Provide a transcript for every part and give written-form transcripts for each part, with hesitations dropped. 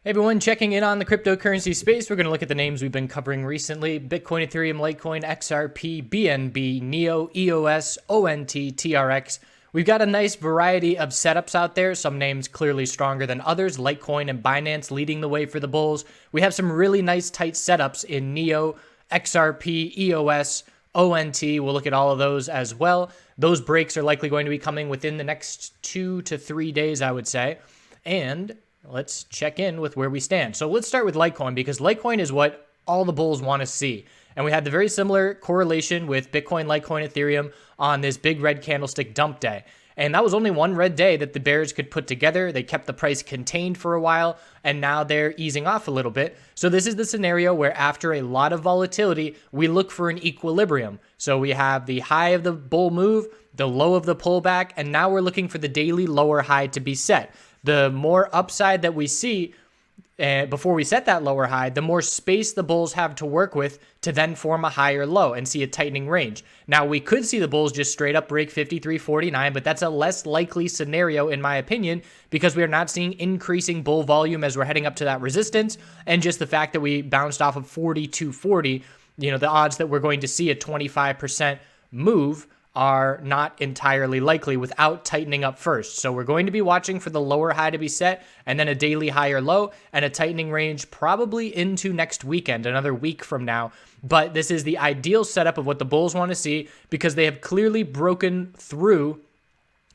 Hey everyone, checking in on the cryptocurrency space. We're going to look at the names we've been covering recently: Bitcoin, Ethereum, Litecoin, XRP, BNB, NEO, EOS, ONT, TRX. We've got a nice variety of setups out there, some names clearly stronger than others, Litecoin and Binance leading the way for the bulls. We have some really nice tight setups in NEO, XRP, EOS, ONT. We'll look at all of those as well. Those breaks are likely going to be coming within the next 2 to 3 days, I would say. And let's check in with where we stand. So let's start with Litecoin, because Litecoin is what all the bulls want to see. And we had the very similar correlation with Bitcoin, Litecoin, Ethereum on this big red candlestick dump day. And that was only one red day that the bears could put together. They kept the price contained for a while, and now they're easing off a little bit. So this is the scenario where after a lot of volatility, we look for an equilibrium. So we have the high of the bull move, the low of the pullback, and now we're looking for the daily lower high to be set. The more upside that we see before we set that lower high, the more space the bulls have to work with to then form a higher low and see a tightening range. Now, we could see the bulls just straight up break 53.49, but that's a less likely scenario in my opinion, because we are not seeing increasing bull volume as we're heading up to that resistance, and just the fact that we bounced off of 42.40, the odds that we're going to see a 25% move are not entirely likely without tightening up first. So we're going to be watching for the lower high to be set, and then a daily higher low and a tightening range probably into next weekend, another week from now. But this is the ideal setup of what the bulls want to see, because they have clearly broken through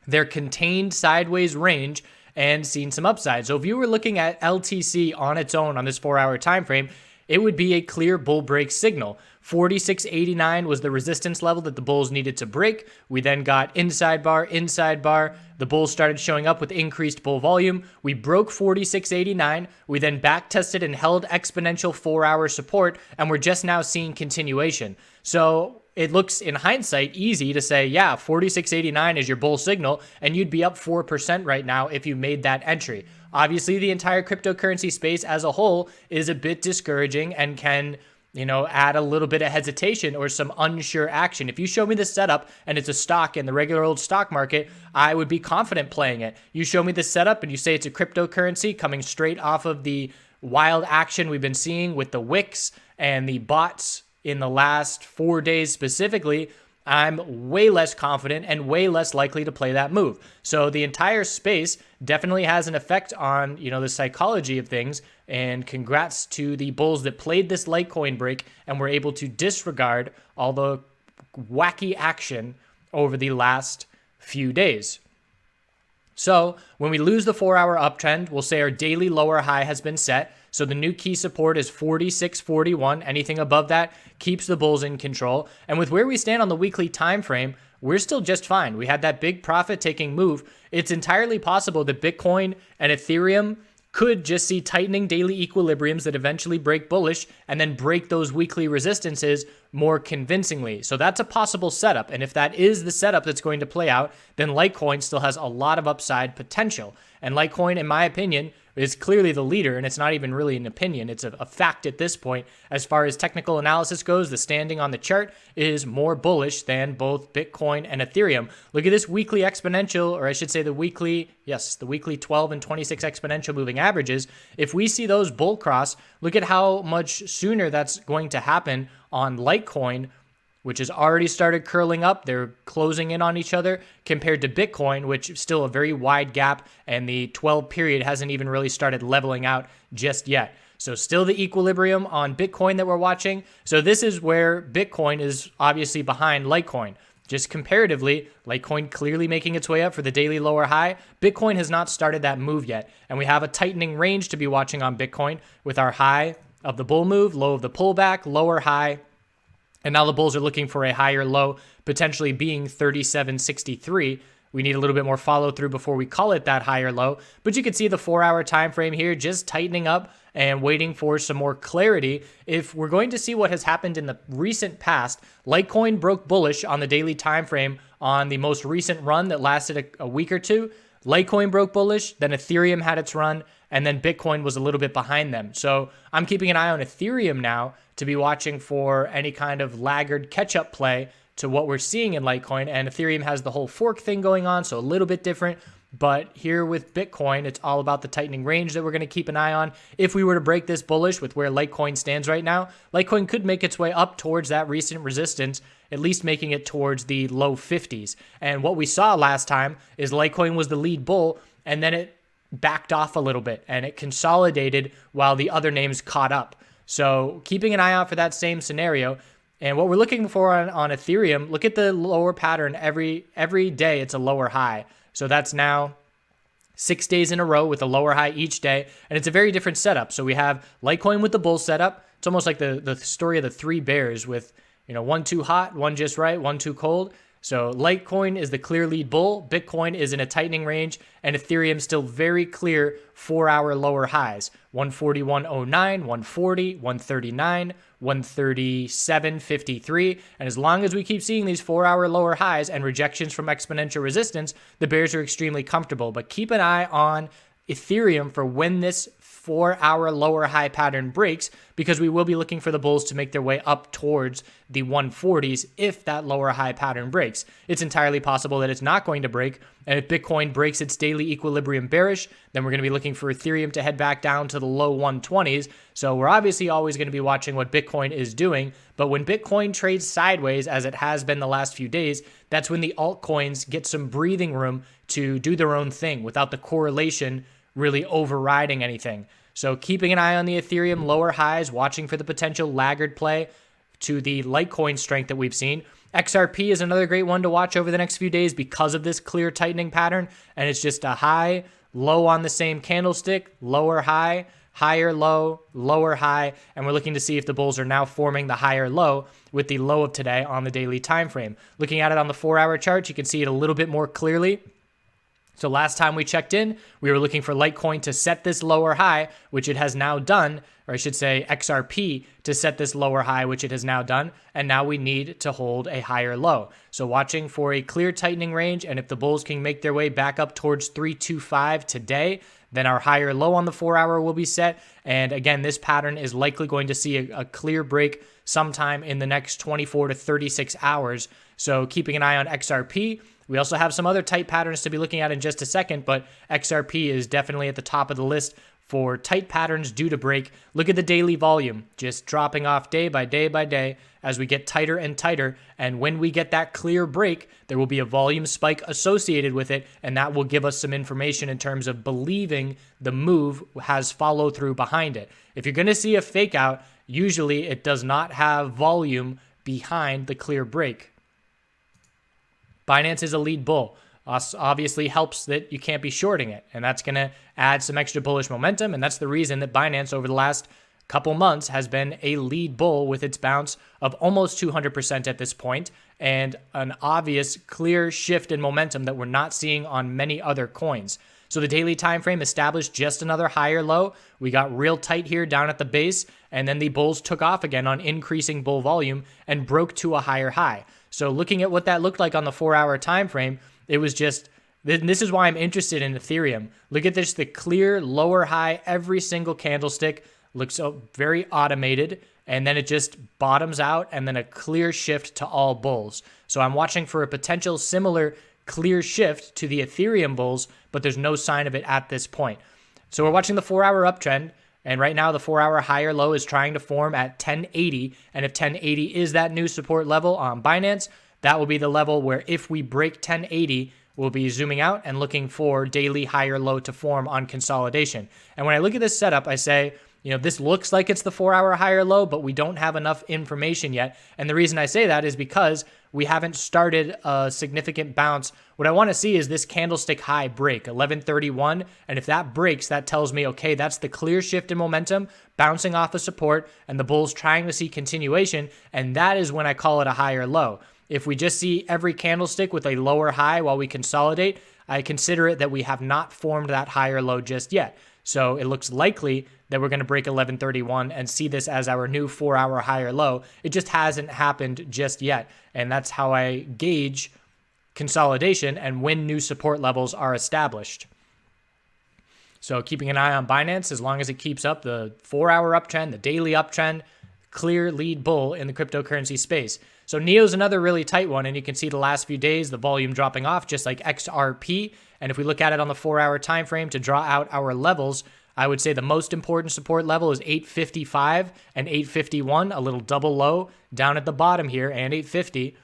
their contained sideways range and seen some upside. So if you were looking at LTC on its own on this 4-hour time frame, it would be a clear bull break signal. 46.89 was the resistance level that the bulls needed to break. We then got inside bar. The bulls started showing up with increased bull volume. We broke 46.89. We then back tested and held exponential 4-hour support, and we're just now seeing continuation. So it looks, in hindsight, easy to say, yeah, 46.89 is your bull signal, and you'd be up 4% right now if you made that entry. Obviously, the entire cryptocurrency space as a whole is a bit discouraging and can, add a little bit of hesitation or some unsure action. If you show me the setup and it's a stock in the regular old stock market, I would be confident playing it. You show me the setup and you say it's a cryptocurrency coming straight off of the wild action we've been seeing with the wicks and the bots in the last 4 days specifically, I'm way less confident and way less likely to play that move. So the entire space definitely has an effect on, the psychology of things. And congrats to the bulls that played this Litecoin break and were able to disregard all the wacky action over the last few days. So when we lose the 4-hour uptrend, we'll say our daily lower high has been set. So the new key support is 46.41. Anything above that keeps the bulls in control. And with where we stand on the weekly time frame, we're still just fine. We had that big profit-taking move. It's entirely possible that Bitcoin and Ethereum could just see tightening daily equilibriums that eventually break bullish and then break those weekly resistances more convincingly. So that's a possible setup. And if that is the setup that's going to play out, then Litecoin still has a lot of upside potential. And Litecoin, in my opinion, is clearly the leader, and it's not even really an opinion. It's a fact at this point. As far as technical analysis goes, the standing on the chart is more bullish than both Bitcoin and Ethereum. Look at this weekly exponential, or I should say the weekly 12 and 26 exponential moving averages. If we see those bull cross, look at how much sooner that's going to happen on Litecoin, which has already started curling up. They're closing in on each other, compared to Bitcoin, which is still a very wide gap, and the 12 period hasn't even really started leveling out just yet. So still the equilibrium on Bitcoin that we're watching. So this is where Bitcoin is obviously behind Litecoin. Just comparatively, Litecoin clearly making its way up for the daily lower high. Bitcoin has not started that move yet, and we have a tightening range to be watching on Bitcoin with our high of the bull move, low of the pullback, lower high. And now the bulls are looking for a higher low, potentially being 37.63. We need a little bit more follow through before we call it that higher low. But you can see the 4-hour time frame here just tightening up and waiting for some more clarity. If we're going to see what has happened in the recent past, Litecoin broke bullish on the daily time frame on the most recent run that lasted a week or two. Litecoin broke bullish, then Ethereum had its run, and then Bitcoin was a little bit behind them. So I'm keeping an eye on Ethereum now to be watching for any kind of laggard catch-up play to what we're seeing in Litecoin. And Ethereum has the whole fork thing going on, so a little bit different. But here with Bitcoin, it's all about the tightening range that we're going to keep an eye on. If we were to break this bullish with where Litecoin stands right now, Litecoin could make its way up towards that recent resistance, at least making it towards the low 50s. And what we saw last time is Litecoin was the lead bull, and then it backed off a little bit and it consolidated while the other names caught up. So keeping an eye out for that same scenario. And what we're looking for on Ethereum, look at the lower pattern. Every day it's a lower high. So that's now 6 days in a row with a lower high each day. And it's a very different setup. So we have Litecoin with the bull setup. It's almost like the story of the three bears with, one too hot, one just right, one too cold. So Litecoin is the clear lead bull, Bitcoin is in a tightening range, and Ethereum still very clear 4-hour lower highs, 141.09, 140, 139, 137.53. And as long as we keep seeing these 4-hour lower highs and rejections from exponential resistance, the bears are extremely comfortable. But keep an eye on Ethereum for when this 4-hour lower high pattern breaks, because we will be looking for the bulls to make their way up towards the 140s if that lower high pattern breaks. It's entirely possible that it's not going to break, and if Bitcoin breaks its daily equilibrium bearish, then we're going to be looking for Ethereum to head back down to the low 120s. So we're obviously always going to be watching what Bitcoin is doing, but when Bitcoin trades sideways, as it has been the last few days, that's when the altcoins get some breathing room to do their own thing without the correlation really overriding anything. So keeping an eye on the Ethereum lower highs, watching for the potential laggard play to the Litecoin strength that we've seen. XRP is another great one to watch over the next few days because of this clear tightening pattern. And it's just a high, low on the same candlestick, lower high, higher low, lower high. And we're looking to see if the bulls are now forming the higher low with the low of today on the daily time frame. Looking at it on the 4-hour chart, you can see it a little bit more clearly. So last time we checked in, we were looking for Litecoin to set this lower high, which it has now done, or I should say XRP to set this lower high, which it has now done, and now we need to hold a higher low. So watching for a clear tightening range, and if the bulls can make their way back up towards 325 today, then our higher low on the 4-hour will be set. And again, this pattern is likely going to see a clear break sometime in the next 24 to 36 hours. So keeping an eye on XRP. We also have some other tight patterns to be looking at in just a second, but XRP is definitely at the top of the list for tight patterns due to break. Look at the daily volume, just dropping off day by day by day as we get tighter and tighter. And when we get that clear break, there will be a volume spike associated with it, and that will give us some information in terms of believing the move has follow through behind it. If you're going to see a fake out, usually it does not have volume behind the clear break. Binance is a lead bull. Obviously helps that you can't be shorting it, and that's going to add some extra bullish momentum, and that's the reason that Binance over the last couple months has been a lead bull with its bounce of almost 200% at this point, and an obvious clear shift in momentum that we're not seeing on many other coins. So the daily time frame established just another higher low. We got real tight here down at the base, and then the bulls took off again on increasing bull volume and broke to a higher high. So looking at what that looked like on the 4-hour time frame, it was just, this is why I'm interested in Ethereum. Look at this, the clear lower high, every single candlestick looks very automated, and then it just bottoms out, and then a clear shift to all bulls. So I'm watching for a potential similar clear shift to the Ethereum bulls, but there's no sign of it at this point. So we're watching the 4-hour uptrend, and right now the 4-hour higher low is trying to form at 1080, and if 1080 is that new support level on Binance, that will be the level where if we break 1080, we'll be zooming out and looking for daily higher low to form on consolidation. And when I look at this setup, I say, this looks like it's the 4-hour higher low, but we don't have enough information yet. And the reason I say that is because we haven't started a significant bounce. What I want to see is this candlestick high break, 1131. And if that breaks, that tells me, okay, that's the clear shift in momentum, bouncing off of support, and the bulls trying to see continuation. And that is when I call it a higher low. If we just see every candlestick with a lower high while we consolidate, I consider it that we have not formed that higher low just yet. So it looks likely that we're going to break 1131 and see this as our new 4-hour higher low. It just hasn't happened just yet. And that's how I gauge consolidation and when new support levels are established. So keeping an eye on Binance, as long as it keeps up the 4-hour uptrend, the daily uptrend, clear lead bull in the cryptocurrency space. So NEO's another really tight one, and you can see the last few days, the volume dropping off just like XRP. And if we look at it on the 4-hour time frame to draw out our levels, I would say the most important support level is 855 and 851, a little double low down at the bottom here, and 850.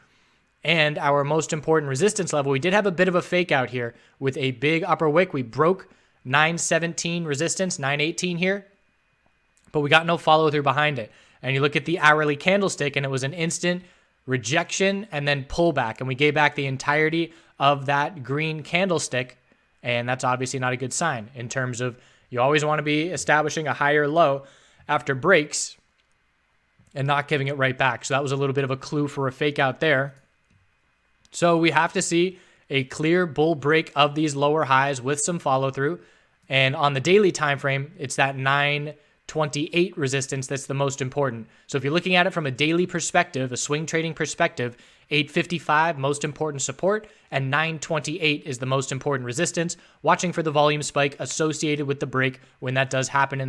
And our most important resistance level, we did have a bit of a fake out here with a big upper wick. We broke 917 resistance, 918 here, but we got no follow through behind it. And you look at the hourly candlestick, and it was an instant rejection and then pullback. And we gave back the entirety of that green candlestick. And that's obviously not a good sign in terms of you always want to be establishing a higher low after breaks and not giving it right back. So that was a little bit of a clue for a fake out there. So we have to see a clear bull break of these lower highs with some follow through. And on the daily time frame, it's that 928 resistance that's the most important. So if you're looking at it from a daily perspective, a swing trading perspective, 855 most important support and 928 is the most important resistance. Watching for the volume spike associated with the break when that does happen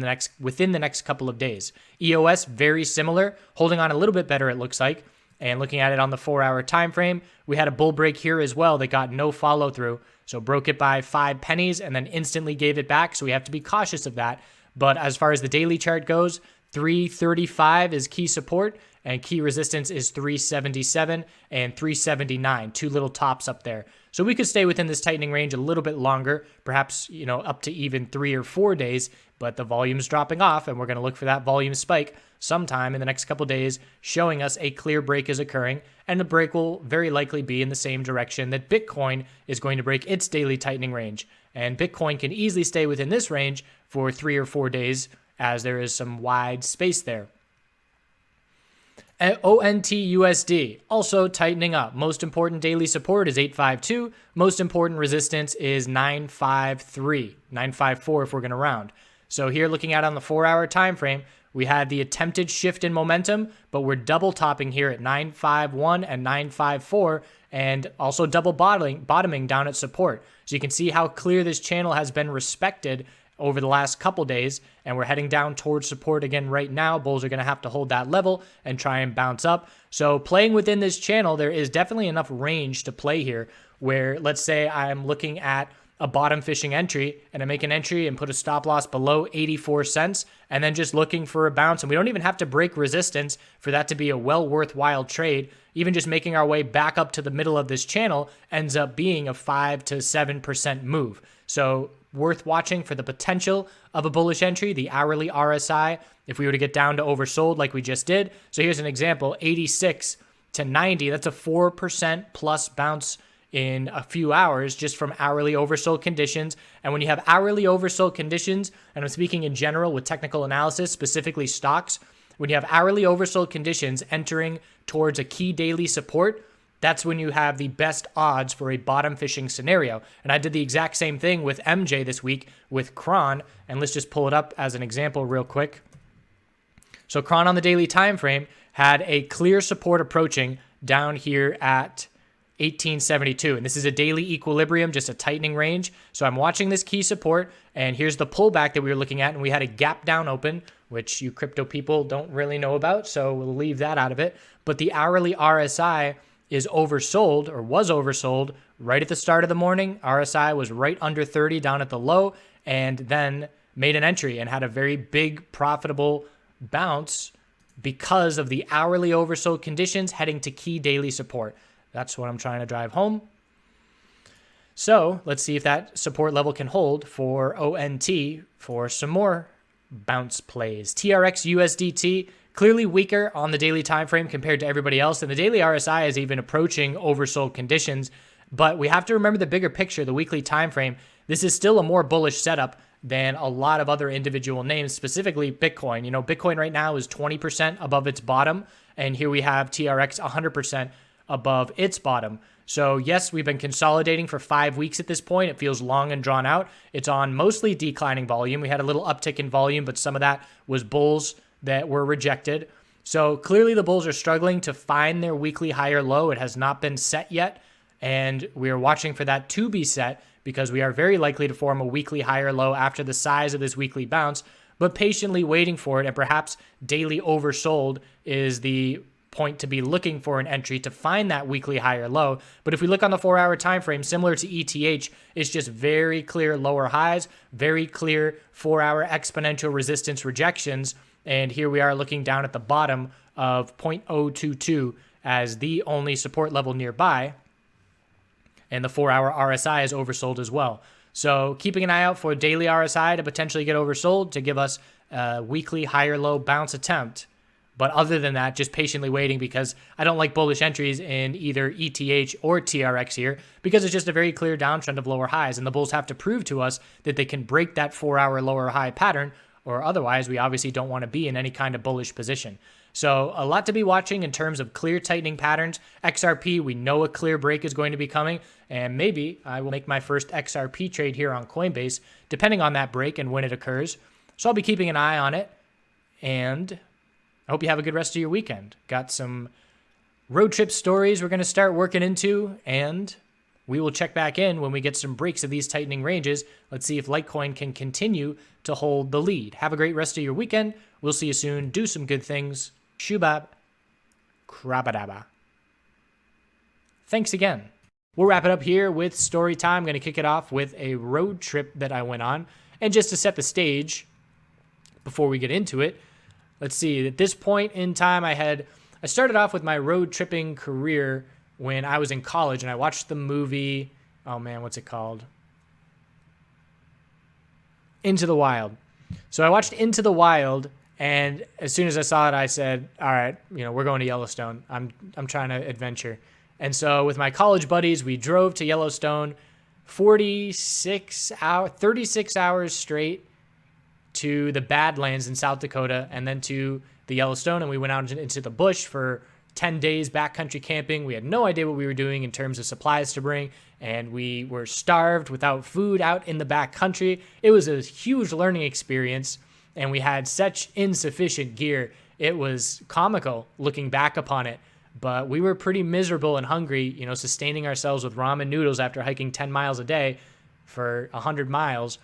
within the next couple of days. EOS very similar, holding on a little bit better it looks like. And looking at it on the 4-hour time frame, we had a bull break here as well that got no follow through. So broke it by 5 pennies and then instantly gave it back. So we have to be cautious of that. But as far as the daily chart goes, 335 is key support and key resistance is 377 and 379, 2 little tops up there. So we could stay within this tightening range a little bit longer, perhaps, up to even 3 or 4 days, but the volume's dropping off and we're going to look for that volume spike sometime in the next couple days, showing us a clear break is occurring, and the break will very likely be in the same direction that Bitcoin is going to break its daily tightening range. And Bitcoin can easily stay within this range for 3 or 4 days as there is some wide space there. ONTUSD, also tightening up. Most important daily support is 852. Most important resistance is 953, 954 if we're going to round. So here looking at on the 4-hour time frame, we had the attempted shift in momentum, but we're double topping here at 951 and 954 and also double bottoming down at support. So you can see how clear this channel has been respected over the last couple days, and we're heading down towards support again right now. Bulls are going to have to hold that level and try and bounce up. So playing within this channel, there is definitely enough range to play here where, let's say I'm looking at a bottom fishing entry and I make an entry and put a stop loss below 84 cents and then just looking for a bounce. And we don't even have to break resistance for that to be a well worthwhile trade. Even just making our way back up to the middle of this channel ends up being a 5 to 7% move. So worth watching for the potential of a bullish entry, the hourly RSI, if we were to get down to oversold like we just did. So here's an example, 86 to 90, that's a 4% plus bounce in a few hours just from hourly oversold conditions. And when you have hourly oversold conditions, and I'm speaking in general with technical analysis, specifically stocks, when you have hourly oversold conditions entering towards a key daily support, that's when you have the best odds for a bottom fishing scenario. And I did the exact same thing with MJ this week with Cron. And let's just pull it up as an example real quick. So Cron on the daily time frame had a clear support approaching down here at 1872. And this is a daily equilibrium, just a tightening range. So I'm watching this key support, and here's the pullback that we were looking at, and we had a gap down open, which you crypto people don't really know about, so we'll leave that out of it. But the hourly RSI is oversold, or was oversold, right at the start of the morning. RSI was right under 30 down at the low, and then made an entry and had a very big profitable bounce because of the hourly oversold conditions heading to key daily support. That's what I'm trying to drive home. So let's see if that support level can hold for ONT for some more bounce plays. TRX USDT, clearly weaker on the daily time frame compared to everybody else. And the daily RSI is even approaching oversold conditions. But we have to remember the bigger picture, the weekly time frame. This is still a more bullish setup than a lot of other individual names, specifically Bitcoin. Bitcoin right now is 20% above its bottom. And here we have TRX 100% above its bottom. So yes, we've been consolidating for 5 weeks at this point. It feels long and drawn out. It's on mostly declining volume. We had a little uptick in volume, but some of that was bulls that were rejected. So clearly the bulls are struggling to find their weekly higher low. It has not been set yet. And we are watching for that to be set because we are very likely to form a weekly higher low after the size of this weekly bounce. but patiently waiting for it, and perhaps daily oversold is the point to be looking for an entry to find that weekly high or low. But if we look on the 4-hour time frame, similar to ETH, it's just very clear lower highs, very clear 4-hour exponential resistance rejections. And here we are looking down at the bottom of 0.022 as the only support level nearby. And the 4-hour RSI is oversold as well. So keeping an eye out for daily RSI to potentially get oversold to give us a weekly higher low bounce attempt. But other than that, just patiently waiting, because I don't like bullish entries in either ETH or TRX here, because it's just a very clear downtrend of lower highs. And the bulls have to prove to us that they can break that 4-hour lower high pattern, or otherwise we obviously don't want to be in any kind of bullish position. So a lot to be watching in terms of clear tightening patterns. XRP, we know a clear break is going to be coming, and maybe I will make my first XRP trade here on Coinbase, depending on that break and when it occurs. So I'll be keeping an eye on it, and I hope you have a good rest of your weekend. Got some road trip stories we're going to start working into, and we will check back in when we get some breaks of these tightening ranges. Let's see if Litecoin can continue to hold the lead. Have a great rest of your weekend. We'll see you soon. Do some good things. Shubab. Krabadaba. Thanks again. We'll wrap it up here with story time. I'm going to kick it off with a road trip that I went on. And just to set the stage before we get into it, let's see. At this point in time, I started off with my road tripping career when I was in college, and I watched the movie, oh man, what's it called? Into the Wild. So I watched Into the Wild, and as soon as I saw it, I said, all right, we're going to Yellowstone. I'm trying to adventure. And so with my college buddies, we drove to Yellowstone 36 hours straight to the Badlands in South Dakota, and then to the Yellowstone, and we went out into the bush for 10 days backcountry camping. We had no idea what we were doing in terms of supplies to bring, and we were starved without food out in the backcountry. It was a huge learning experience, and we had such insufficient gear. It was comical looking back upon it, but we were pretty miserable and hungry, sustaining ourselves with ramen noodles after hiking 10 miles a day for 100 miles.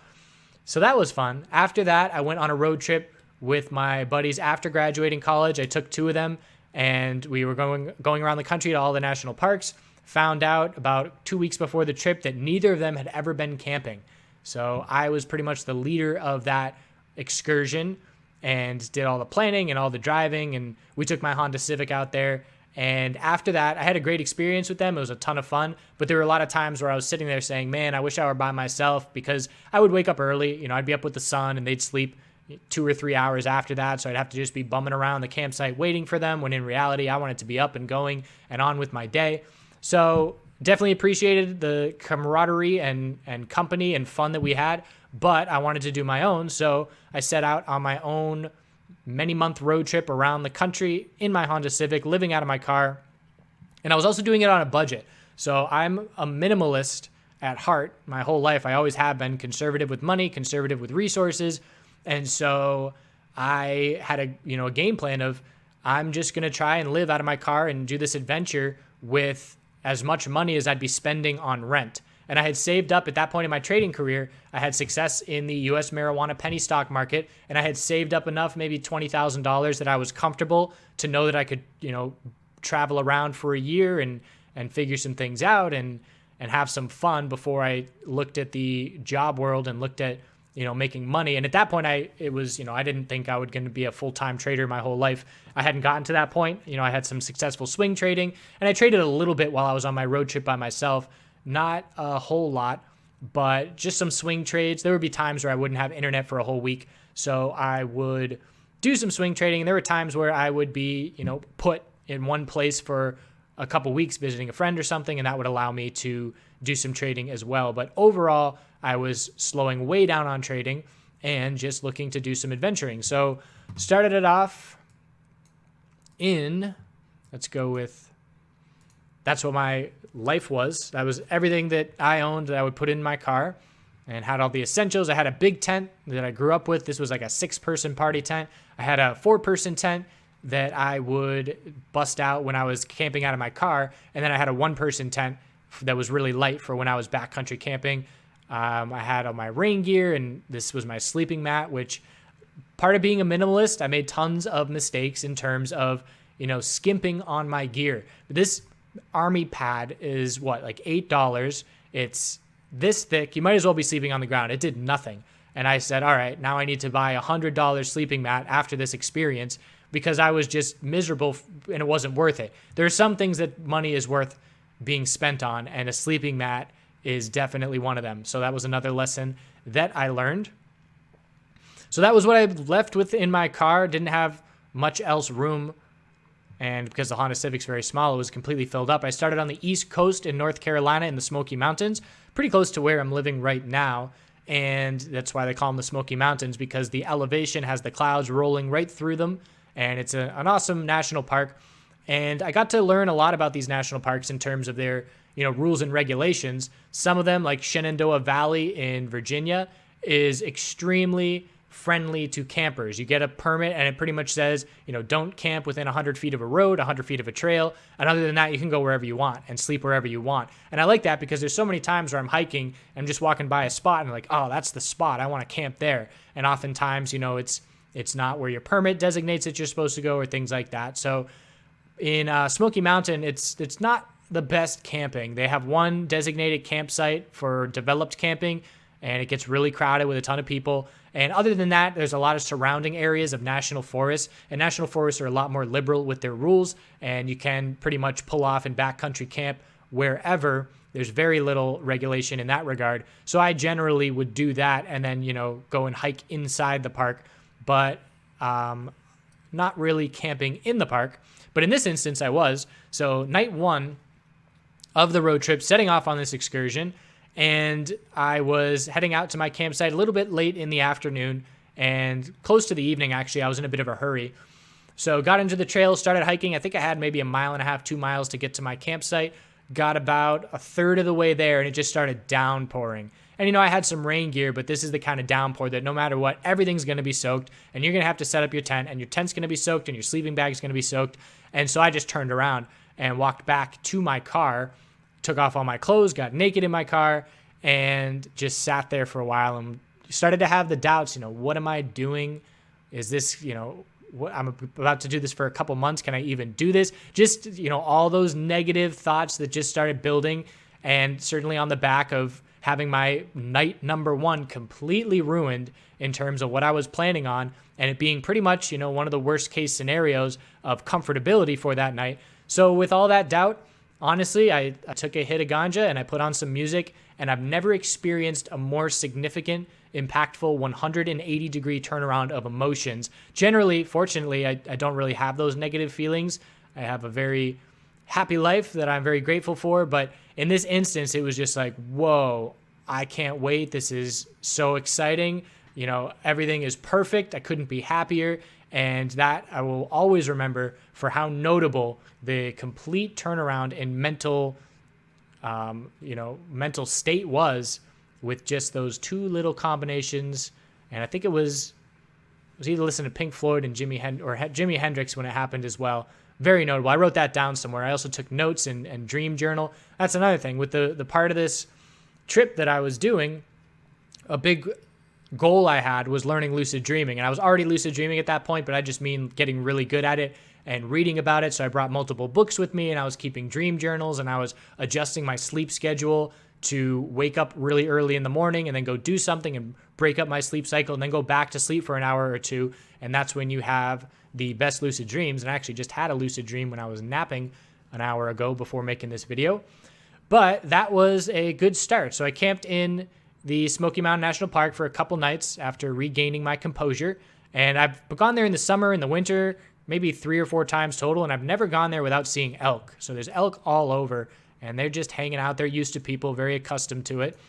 So that was fun. After that, I went on a road trip with my buddies after graduating college. I took 2 of them, and we were going around the country to all the national parks. Found out about 2 weeks before the trip that neither of them had ever been camping. So I was pretty much the leader of that excursion and did all the planning and all the driving, and we took my Honda Civic out there. And after that, I had a great experience with them. It was a ton of fun, but there were a lot of times where I was sitting there saying, man, I wish I were by myself, because I would wake up early. I'd be up with the sun, and they'd sleep 2 or 3 hours after that. So I'd have to just be bumming around the campsite waiting for them, when in reality, I wanted to be up and going and on with my day. So definitely appreciated the camaraderie and company and fun that we had, but I wanted to do my own. So I set out on my own many-month road trip around the country in my Honda Civic, living out of my car. And I was also doing it on a budget. So I'm a minimalist at heart my whole life. I always have been conservative with money, conservative with resources. And so I had a game plan of, I'm just going to try and live out of my car and do this adventure with as much money as I'd be spending on rent. And I had saved up at that point in my trading career. I had success in the U.S. marijuana penny stock market, and I had saved up enough, maybe $20,000, that I was comfortable to know that I could, travel around for a year and figure some things out and have some fun before I looked at the job world and looked at, making money. And at that point, I didn't think I was going to be a full-time trader my whole life. I hadn't gotten to that point. I had some successful swing trading, and I traded a little bit while I was on my road trip by myself. Not a whole lot, but just some swing trades. There would be times where I wouldn't have internet for a whole week, so I would do some swing trading. And there were times where I would be, put in one place for a couple weeks visiting a friend or something, and that would allow me to do some trading as well. But overall, I was slowing way down on trading and just looking to do some adventuring. So started it off in, that's what my life was. That was everything that I owned that I would put in my car, and had all the essentials. I had a big tent that I grew up with. This was like a 6-person party tent. I had a 4-person tent that I would bust out when I was camping out of my car. And then I had a 1-person tent that was really light for when I was backcountry camping. I had all my rain gear, and this was my sleeping mat, which part of being a minimalist, I made tons of mistakes in terms of, skimping on my gear. This army pad is what, like $8. It's this thick. You might as well be sleeping on the ground. It did nothing. And I said, all right, now I need to buy a $100 sleeping mat after this experience because I was just miserable and it wasn't worth it. There are some things that money is worth being spent on, and a sleeping mat is definitely one of them. So that was another lesson that I learned. So that was what I left with in my car. Didn't have much else room, and because the Honda Civic's very small, it was completely filled up. I started on the East Coast in North Carolina in the Smoky Mountains, pretty close to where I'm living right now, and that's why they call them the Smoky Mountains, because the elevation has the clouds rolling right through them, and it's an awesome national park. And I got to learn a lot about these national parks in terms of their rules and regulations. Some of them, like Shenandoah Valley in Virginia, is extremely friendly to campers. You get a permit and it pretty much says, don't camp within 100 feet of a road, 100 feet of a trail. And other than that, you can go wherever you want and sleep wherever you want. And I like that because there's so many times where I'm hiking, I'm just walking by a spot and I'm like, oh, that's the spot. I want to camp there. And oftentimes, it's not where your permit designates that you're supposed to go or things like that. So in Smoky Mountain, it's not the best camping. They have one designated campsite for developed camping, and it gets really crowded with a ton of people. And other than that, there's a lot of surrounding areas of national forests, and national forests are a lot more liberal with their rules, and you can pretty much pull off and backcountry camp wherever. There's very little regulation in that regard. So I generally would do that and then, go and hike inside the park, but not really camping in the park. But in this instance, I was. So night one of the road trip, setting off on this excursion, and I was heading out to my campsite a little bit late in the afternoon and close to the evening, actually. I was in a bit of a hurry. So got into the trail, started hiking. I think I had maybe 1.5 miles, 2 miles to get to my campsite. Got about a third of the way there, and it just started downpouring. And, I had some rain gear, but this is the kind of downpour that no matter what, everything's going to be soaked, and you're going to have to set up your tent, and your tent's going to be soaked, and your sleeping bag's going to be soaked. And so I just turned around and walked back to my car, took off all my clothes, got naked in my car, and just sat there for a while and started to have the doubts, what am I doing? Is this, what, I'm about to do this for a couple months. Can I even do this? Just, all those negative thoughts that just started building, and certainly on the back of having my night number one completely ruined in terms of what I was planning on, and it being pretty much, one of the worst case scenarios of comfortability for that night. So with all that doubt, honestly, I took a hit of ganja and I put on some music, and I've never experienced a more significant, impactful 180-degree turnaround of emotions. Generally, fortunately, I don't really have those negative feelings. I have a very happy life that I'm very grateful for, but in this instance, it was just like, whoa, I can't wait. This is so exciting. Everything is perfect. I couldn't be happier. And that I will always remember for how notable the complete turnaround in mental state was with just those two little combinations. And I think it was either listening to Pink Floyd and Jimi Hendrix when it happened as well. Very notable. I wrote that down somewhere. I also took notes and dream journal. That's another thing. With the part of this trip that I was doing, a big goal I had was learning lucid dreaming. And I was already lucid dreaming at that point, but I just mean getting really good at it and reading about it. So I brought multiple books with me, and I was keeping dream journals, and I was adjusting my sleep schedule to wake up really early in the morning and then go do something and break up my sleep cycle and then go back to sleep for an hour or two. And that's when you have the best lucid dreams. And I actually just had a lucid dream when I was napping an hour ago before making this video. But that was a good start. So I camped in the Smoky Mountain National Park for a couple nights after regaining my composure. And I've gone there in the summer, in the winter, maybe 3 or 4 times total. And I've never gone there without seeing elk. So there's elk all over, and they're just hanging out. They're used to people, very accustomed to it.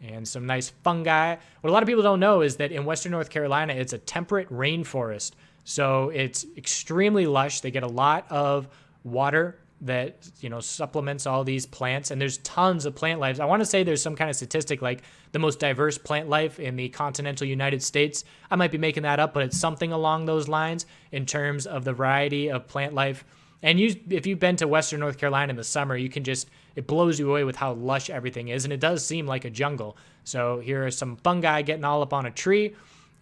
And some nice fungi. What a lot of people don't know is that in Western North Carolina, it's a temperate rainforest. So it's extremely lush. They get a lot of water that, supplements all these plants. And there's tons of plant life. I want to say there's some kind of statistic like the most diverse plant life in the continental United States. I might be making that up, but it's something along those lines in terms of the variety of plant life. And if you've been to Western North Carolina in the summer, it blows you away with how lush everything is. And it does seem like a jungle. So here are some fungi getting all up on a tree.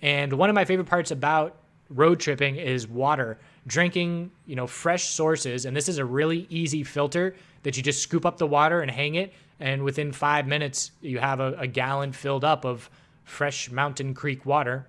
And one of my favorite parts about road tripping is water. Drinking, fresh sources. And this is a really easy filter that you just scoop up the water and hang it. And within 5 minutes, you have a gallon filled up of fresh mountain creek water.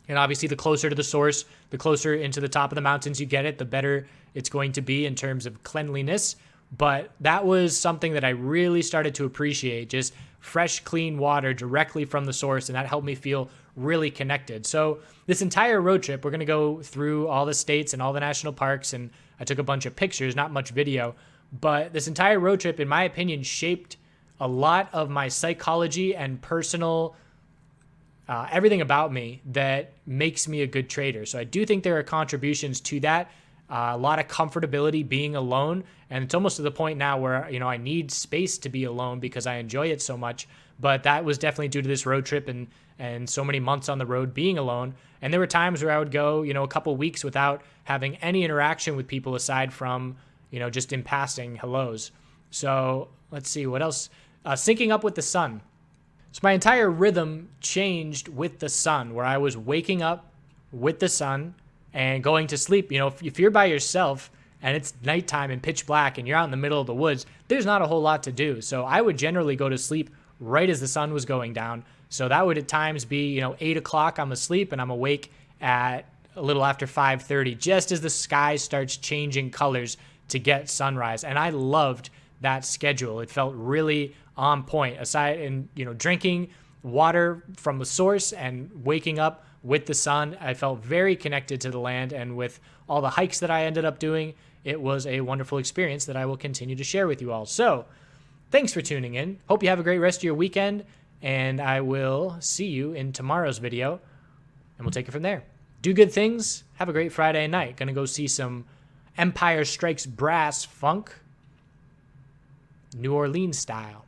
And obviously, the closer to the source, the closer into the top of the mountains you get it, the better it's going to be in terms of cleanliness. But that was something that I really started to appreciate, just fresh, clean water directly from the source. And that helped me feel really connected. So this entire road trip, we're going to go through all the states and all the national parks. And I took a bunch of pictures, not much video. But this entire road trip, in my opinion, shaped a lot of my psychology and personal everything about me that makes me a good trader. So I do think there are contributions to that. A lot of comfortability being alone. And it's almost to the point now where, I need space to be alone because I enjoy it so much. But that was definitely due to this road trip and so many months on the road being alone. And there were times where I would go, a couple weeks without having any interaction with people aside from, just in passing hellos. So let's see what else. Syncing up with the sun. So my entire rhythm changed with the sun, where I was waking up with the sun and going to sleep. If you're by yourself and it's nighttime and pitch black and you're out in the middle of the woods, there's not a whole lot to do. So I would generally go to sleep right as the sun was going down. So that would at times be, 8 o'clock, I'm asleep and I'm awake at a little after 5:30, just as the sky starts changing colors to get sunrise. And I loved that schedule. It felt really on point. Aside and drinking water from the source and waking up with the sun, I felt very connected to the land. And with all the hikes that I ended up doing, it was a wonderful experience that I will continue to share with you all. So thanks for tuning in. Hope you have a great rest of your weekend, and I will see you in tomorrow's video, and we'll take it from there. Do good things. Have a great Friday night. Gonna go see some Empire Strikes Brass funk, New Orleans style.